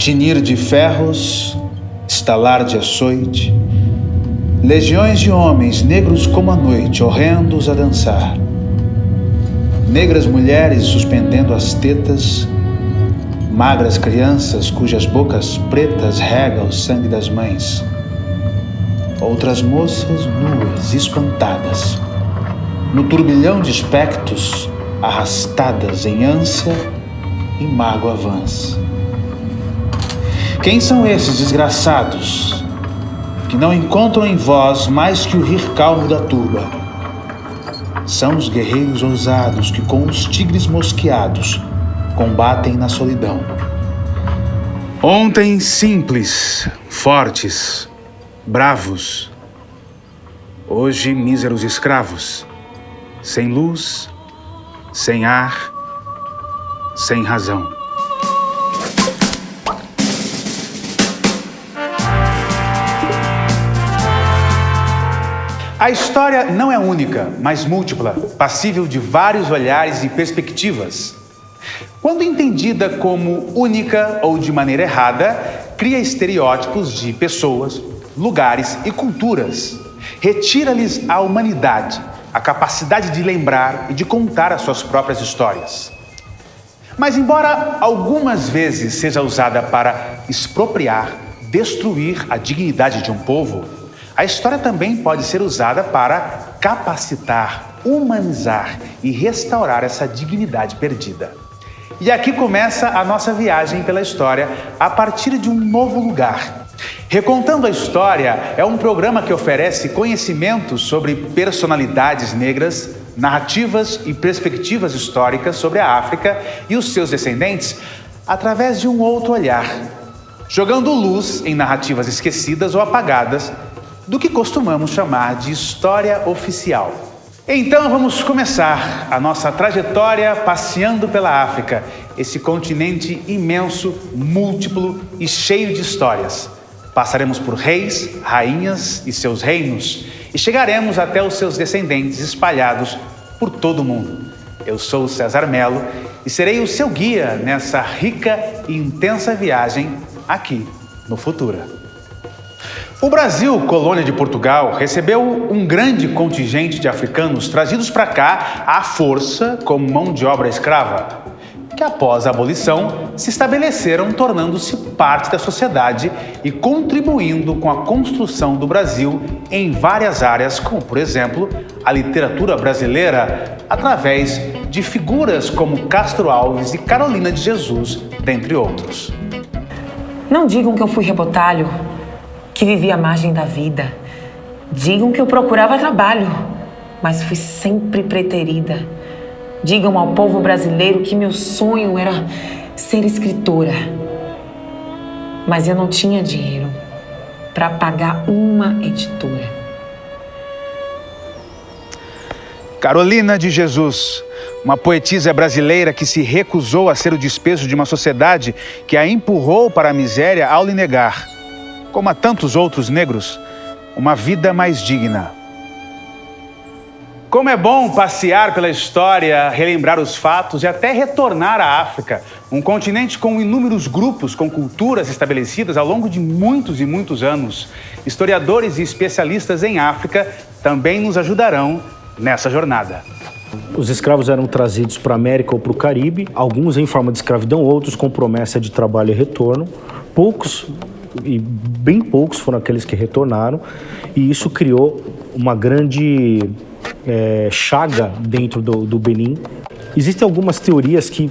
tinir de ferros, estalar de açoite, legiões de homens negros como a noite, horrendos a dançar. Negras mulheres suspendendo as tetas, magras crianças cujas bocas pretas regam o sangue das mães. Outras moças nuas, espantadas, no turbilhão de espectros, arrastadas em ânsia e mágoa vãs. Quem são esses desgraçados que não encontram em vós mais que o rir calmo da turba? São os guerreiros ousados que com os tigres mosqueados combatem na solidão. Ontem simples, fortes, bravos. Hoje míseros escravos, sem luz, sem ar, sem razão. A história não é única, mas múltipla, passível de vários olhares e perspectivas. Quando entendida como única ou de maneira errada, cria estereótipos de pessoas, lugares e culturas. Retira-lhes a humanidade, a capacidade de lembrar e de contar as suas próprias histórias. Mas embora algumas vezes seja usada para expropriar, destruir a dignidade de um povo, a história também pode ser usada para capacitar, humanizar e restaurar essa dignidade perdida. E aqui começa a nossa viagem pela história a partir de um novo lugar. Recontando a História é um programa que oferece conhecimentos sobre personalidades negras, narrativas e perspectivas históricas sobre a África e os seus descendentes através de um outro olhar, jogando luz em narrativas esquecidas ou apagadas do que costumamos chamar de história oficial. Então vamos começar a nossa trajetória passeando pela África, esse continente imenso, múltiplo e cheio de histórias. Passaremos por reis, rainhas e seus reinos e chegaremos até os seus descendentes espalhados por todo o mundo. Eu sou o César Mello e serei o seu guia nessa rica e intensa viagem aqui no Futura. O Brasil, colônia de Portugal, recebeu um grande contingente de africanos trazidos para cá à força como mão de obra escrava, que após a abolição se estabeleceram tornando-se parte da sociedade e contribuindo com a construção do Brasil em várias áreas, como, por exemplo, a literatura brasileira, através de figuras como Castro Alves e Carolina de Jesus, dentre outros. Não digam que eu fui rebotalho, que vivi à margem da vida. Digam que eu procurava trabalho, mas fui sempre preterida. Digam ao povo brasileiro que meu sonho era ser escritora. Mas eu não tinha dinheiro para pagar uma editora. Carolina de Jesus, uma poetisa brasileira que se recusou a ser o despejo de uma sociedade que a empurrou para a miséria ao lhe negar, como a tantos outros negros, uma vida mais digna. Como é bom passear pela história, relembrar os fatos e até retornar à África, um continente com inúmeros grupos, com culturas estabelecidas ao longo de muitos e muitos anos. Historiadores e especialistas em África também nos ajudarão nessa jornada. Os escravos eram trazidos para a América ou para o Caribe, alguns em forma de escravidão, outros com promessa de trabalho e retorno. Poucos, e bem poucos, foram aqueles que retornaram, e isso criou uma grande chaga dentro do Benin. Existem algumas teorias que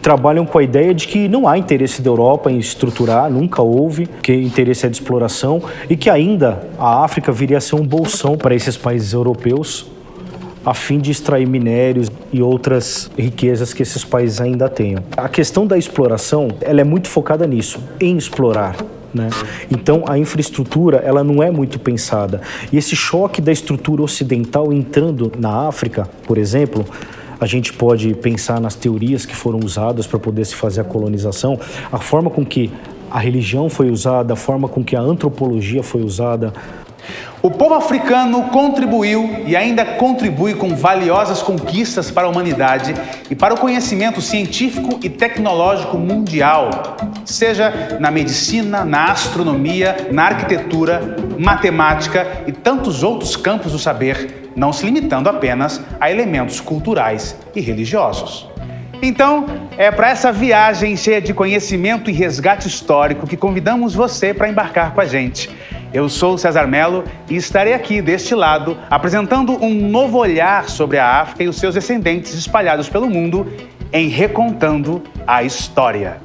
trabalham com a ideia de que não há interesse da Europa em estruturar, nunca houve, que o interesse é de exploração, e que ainda a África viria a ser um bolsão para esses países europeus, a fim de extrair minérios e outras riquezas que esses países ainda tenham. A questão da exploração, ela é muito focada nisso, em explorar, né? Então, a infraestrutura, ela não é muito pensada. E esse choque da estrutura ocidental entrando na África, por exemplo, a gente pode pensar nas teorias que foram usadas para poder se fazer a colonização, a forma com que a religião foi usada, a forma com que a antropologia foi usada. O povo africano contribuiu e ainda contribui com valiosas conquistas para a humanidade e para o conhecimento científico e tecnológico mundial, seja na medicina, na astronomia, na arquitetura, matemática e tantos outros campos do saber, não se limitando apenas a elementos culturais e religiosos. Então, é para essa viagem cheia de conhecimento e resgate histórico que convidamos você para embarcar com a gente. Eu sou César Mello e estarei aqui deste lado apresentando um novo olhar sobre a África e os seus descendentes espalhados pelo mundo em Recontando a História.